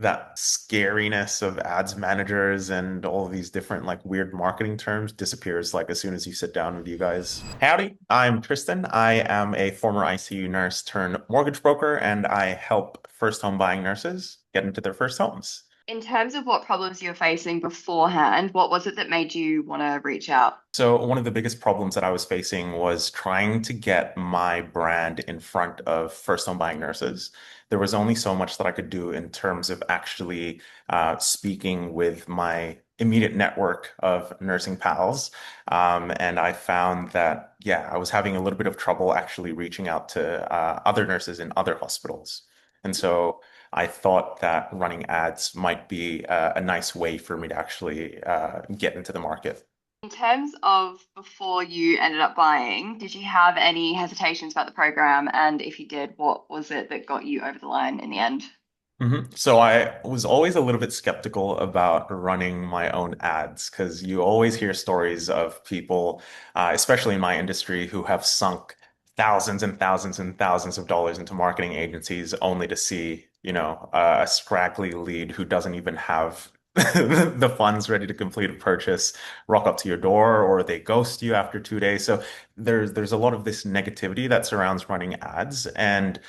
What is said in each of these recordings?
that scariness of ads managers and all of these different like weird marketing terms disappears like as soon as you sit down with you guys. Howdy, I'm Tristan. I am a former ICU nurse turned mortgage broker, and I help first home buying nurses get into their first homes. In terms of what problems you were facing beforehand, what was it that made you want to reach out? So one of the biggest problems that I was facing was trying to get my brand in front of first home buying nurses. There was only so much that I could do in terms of actually speaking with my immediate network of nursing pals. And I found that, yeah, I was having a little bit of trouble actually reaching out to other nurses in other hospitals. And so I thought that running ads might be a nice way for me to actually get into the market. In terms of before you ended up buying, did you have any hesitations about the program? And if you did, what was it that got you over the line in the end? So I was always a little bit skeptical about running my own ads because you always hear stories of people, especially in my industry, who have sunk thousands and thousands and thousands of dollars into marketing agencies only to see, a scraggly lead who doesn't even have the funds ready to complete a purchase rock up to your door, or they ghost you after 2 days. So there's a lot of this negativity that surrounds running ads. And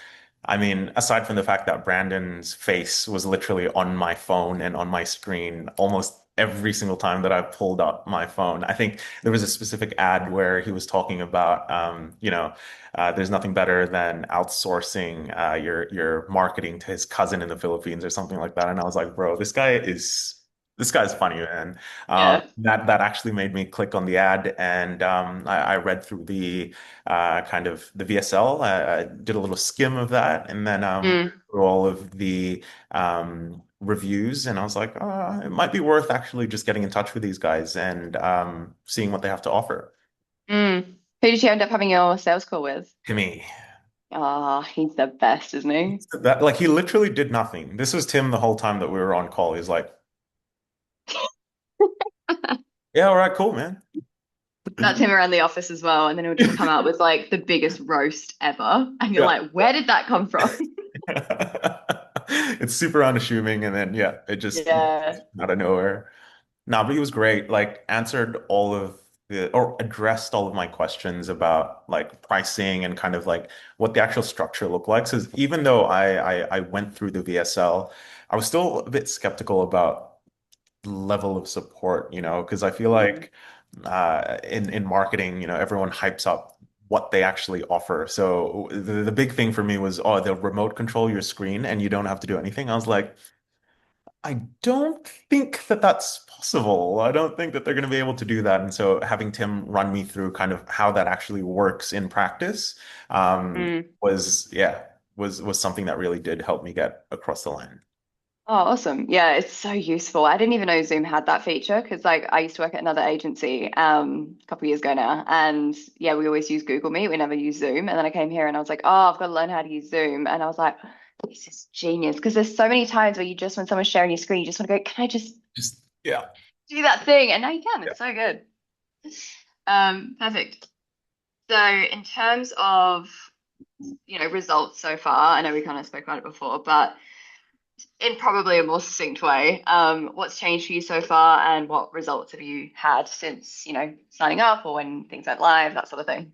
I mean, aside from the fact that Brandon's face was literally on my phone and on my screen almost every single time that I pulled up my phone. I think there was a specific ad where he was talking about, there's nothing better than outsourcing your marketing to his cousin in the Philippines or something like that. And I was like, bro, this guy's funny, man. Yeah. That actually made me click on the ad, and I read through the kind of the VSL. I did a little skim of that, and then Mm, through all of the reviews, and I was like, it might be worth actually just getting in touch with these guys and seeing what they have to offer. mm. Who did you end up having your sales call with? Timmy, Ah, he's the best, isn't he? that like he literally did nothing. This was Tim the whole time that we were on call. He's like, yeah, all right, cool, man. That's him around the office as well. And then he'll just come out with like the biggest roast ever. And you're Yeah. like, where did that come from? It's super unassuming, and then yeah, it just Yeah. out of nowhere. No, but he was great. Like answered all of the or addressed all of my questions about like pricing and kind of like what the actual structure looked like. So even though I went through the VSL, I was still a bit skeptical about level of support, because I feel Mm. like in marketing, everyone hypes up what they actually offer. So the big thing for me was, oh, they'll remote control your screen and you don't have to do anything. I was like, I don't think that that's possible. I don't think that they're going to be able to do that. And so having Tim run me through kind of how that actually works in practice, Mm. was something that really did help me get across the line. Oh, awesome. Yeah, it's so useful. I didn't even know Zoom had that feature because like I used to work at another agency a couple of years ago now. And yeah, we always use Google Meet. We never use Zoom. And then I came here and I was like, oh, I've got to learn how to use Zoom. And I was like, this is genius. Because there's so many times where you just when someone's sharing your screen, you just want to go, can I just Just yeah. do that thing? And now you can. It's so good. Perfect. So in terms of, results so far, I know we kind of spoke about it before, but in probably a more succinct way, what's changed for you so far and what results have you had since, signing up or when things went live, that sort of thing?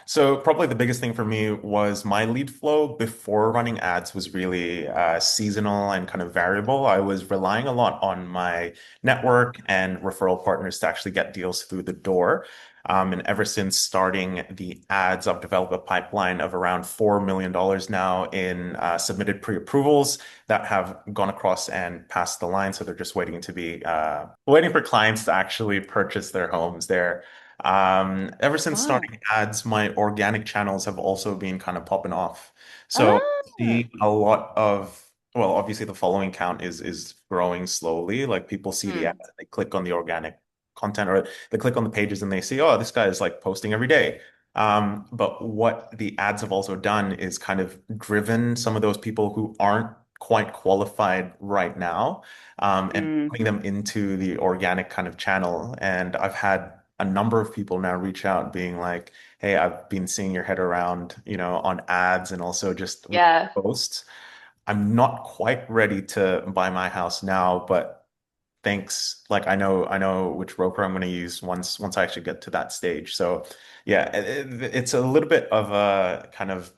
So probably the biggest thing for me was my lead flow before running ads was really seasonal and kind of variable. I was relying a lot on my network and referral partners to actually get deals through the door. And ever since starting the ads, I've developed a pipeline of around $4 million now in submitted pre-approvals that have gone across and passed the line. So they're just waiting to be waiting for clients to actually purchase their homes there. Ever since Wow. starting ads, my organic channels have also been kind of popping off. So Ah. see a lot of, well, obviously the following count is growing slowly. Like people see the ads, Hmm. and they click on the organic content, or they click on the pages and they see, oh, this guy is like posting every day. But what the ads have also done is kind of driven some of those people who aren't quite qualified right now, and Hmm. putting them into the organic kind of channel. And I've had a number of people now reach out being like, hey, I've been seeing your head around, on ads and also just with Yeah. posts. I'm not quite ready to buy my house now, but thanks. Like I know which broker I'm going to use once I actually get to that stage. So yeah, it's a little bit of a kind of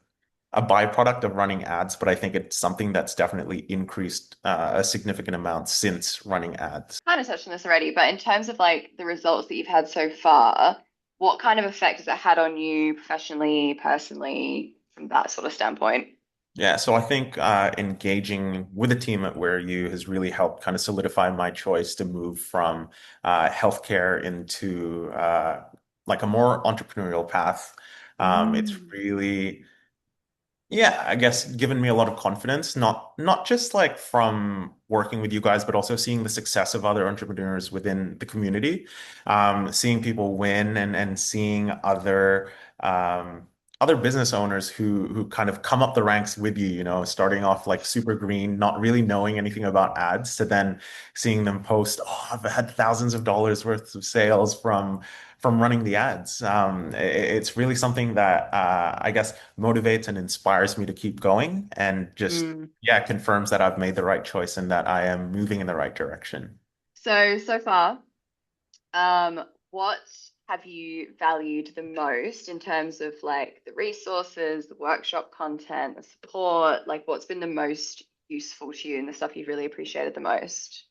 a byproduct of running ads, but I think it's something that's definitely increased a significant amount since running ads. Kind of touched on this already, but in terms of like the results that you've had so far, what kind of effect has it had on you professionally, personally, from that sort of standpoint? Yeah, so I think engaging with a team at Where You has really helped kind of solidify my choice to move from healthcare into like a more entrepreneurial path. It's Mm. really yeah, I guess given me a lot of confidence, not just like from working with you guys, but also seeing the success of other entrepreneurs within the community, seeing people win and seeing other business owners who kind of come up the ranks with you, you know, starting off like super green, not really knowing anything about ads, to then seeing them post, oh, I've had thousands of dollars worth of sales from running the ads. It's really something that I guess motivates and inspires me to keep going and just, Mm. yeah, confirms that I've made the right choice and that I am moving in the right direction. So far, what have you valued the most in terms of like the resources, the workshop content, the support? Like, what's been the most useful to you and the stuff you've really appreciated the most?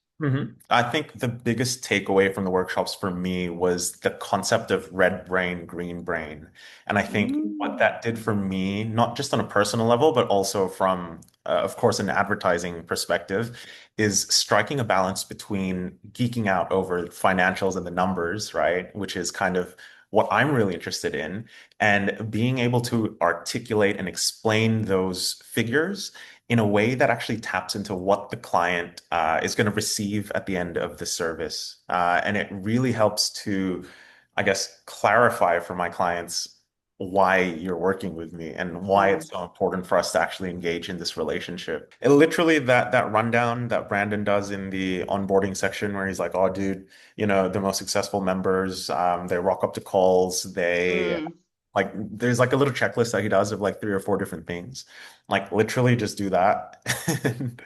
I think the biggest takeaway from the workshops for me was the concept of red brain, green brain. And I think what Mm. that did for me, not just on a personal level, but also from, of course, an advertising perspective, is striking a balance between geeking out over financials and the numbers, right? Which is kind of what I'm really interested in, and being able to articulate and explain those figures in a way that actually taps into what the client is going to receive at the end of the service. And it really helps to, I guess, clarify for my clients why you're working with me and why Mm. it's so important for us to actually engage in this relationship. And literally that rundown that Brandon does in the onboarding section where he's like, "Oh, dude, you know, the most successful members, they rock up to calls, they Mm. like there's like a little checklist that he does of like three or four different things. Like literally just do that. And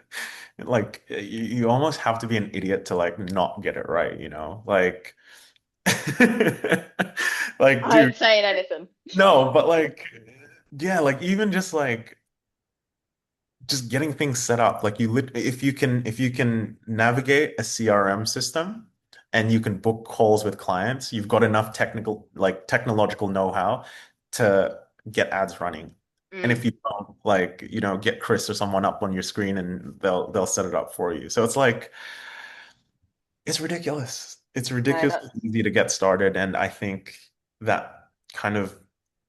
like you almost have to be an idiot to like not get it right, you know? Like like I dude, ain't saying anything. no, but like yeah, like even just getting things set up. Like if you can navigate a CRM system and you can book calls with clients, you've got enough technological know-how to get ads running. And if Mm. you don't, like, you know, get Chris or someone up on your screen and they'll set it up for you. So it's like it's ridiculous. It's No, ridiculously that's easy to get started. And I think that kind of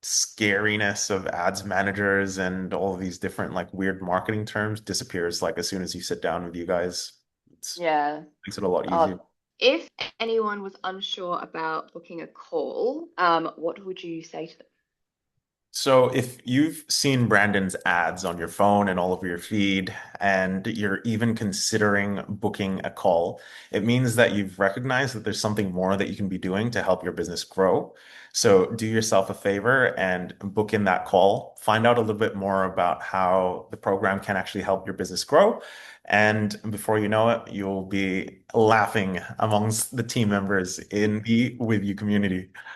scariness of ads managers and all of these different like weird marketing terms disappears like as soon as you sit down with you guys. It's yeah. makes it a lot easier. Oh, if anyone was unsure about booking a call, what would you say to them? So if you've seen Brandon's ads on your phone and all over your feed, and you're even considering booking a call, it means that you've recognized that there's something more that you can be doing to help your business grow. So do yourself a favor and book in that call. Find out a little bit more about how the program can actually help your business grow. And before you know it, you'll be laughing amongst the team members in the With You community.